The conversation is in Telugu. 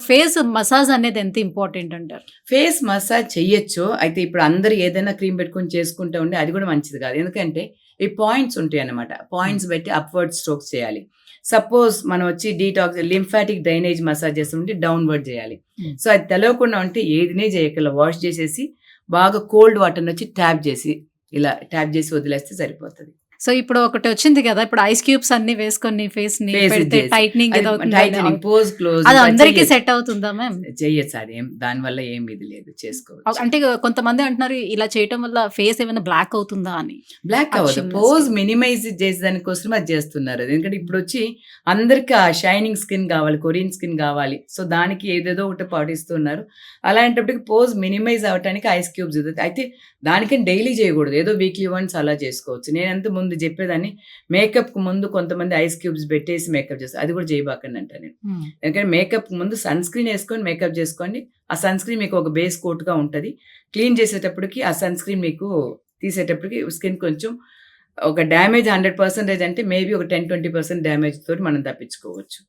ఫేస్ మసాజ్ అనేది ఎంత ఇంపార్టెంట్ అంటారు? ఫేస్ మసాజ్ చెయ్యొచ్చు. అయితే ఇప్పుడు అందరూ ఏదైనా క్రీమ్ పెట్టుకొని చేసుకుంటా ఉంటే అది కూడా మంచిది కాదు. ఎందుకంటే ఈ పాయింట్స్ ఉంటాయన్నమాట. హ్మ్. పాయింట్స్ బట్టి అప్‌వర్డ్ స్ట్రోక్స్ చేయాలి. సపోజ్ మనం వచ్చి డీటాక్స్ లింఫాటిక్ డ్రైనేజ్ మసాజ్ చేస్తుంటే డౌన్‌వర్డ్ చేయాలి. హ్మ్. సో అది తెలవకుండా ఉంటే ఏదినే చేయక్కర్ల. వాష్ చేసేసి బాగా కోల్డ్ వాటర్‌నొచ్చి ట్యాప్ చేసి ఇలా ట్యాప్ చేసి వదిలేస్తే సరిపోతది. సో, ఇప్పుడు ఒకటొచ్చింది గదా! ఇప్పుడు ఐస్ క్యూబ్స్ అన్నీ వేసుకొని ఫేస్‌ని ఫేస్ ఇది పెడితే చేసి టైట్‌నింగ్ అది ఏదవుతుందని టైటనింగ్, పోజ్ అది క్లోజింగ్ అది అందరికి చెయ్యొచ్చు. సెట్ అవుతుందా మ్యామ్? చెయ్యొచ్చు అదేం దానివల్ల ఏం ఇది లేదు చేసుకోవచ్చు. అంటే కొంతమంది అంటున్నారు ఇలా చేయటం వల్ల ఫేస్ ఏమైనా బ్లాక్ అవుతుందా అని? బ్లాక్ ఆ అవ్వదు. చిన్న పోజ్ స్కిన్. మినిమైజ్ చేసేదాని కోసం అది చేస్తున్నారు. ఎందుకంటే ఇప్పుడొచ్చి అందరికి ఆ షైనింగ్ స్కిన్ గావాలి. కొరియన్ స్కిన్ గావాలి. సో, దానికి ఏదేదో ఒకటి పాటిస్తున్నారు. అలాంటప్పటికి పోజ్ మినిమైజ్ అవ్వటానికి ఐస్ క్యూబ్స్ అయితే దానికని డైలీ చేయకూడదు. ఏదో వీక్లీ వన్స్ అలా చేసుకోవచ్చు. నేనంతకు ముందు చెప్పేదాన్ని మేకప్‌కి ముందు కొంతమంది ఐస్ క్యూబ్స్ పెట్టేసి మేకప్ చేస్తారు. అది కూడా చేయబాకండి అంటా నేను. హ్మ్. ఎందుకంటే మేకప్‌కి ముందు సన్ స్క్రీన్ యేసుకొని మేకప్ చేసుకోండి. ఆ సన్ స్క్రీన్ మీకు ఒక బేస్ కోట్‌గా ఉంటది. క్లీన్ చేసేటప్పటికి ఆ సన్ స్క్రీన్ మీకు తీసేటప్పటికి స్కిన్ కొంచెం ఒక డ్యామేజ్ 100% అంటే మేబీ ఒక 10, 20% డ్యామేజ్ తోటి మనం తప్పించుకోవచ్చు.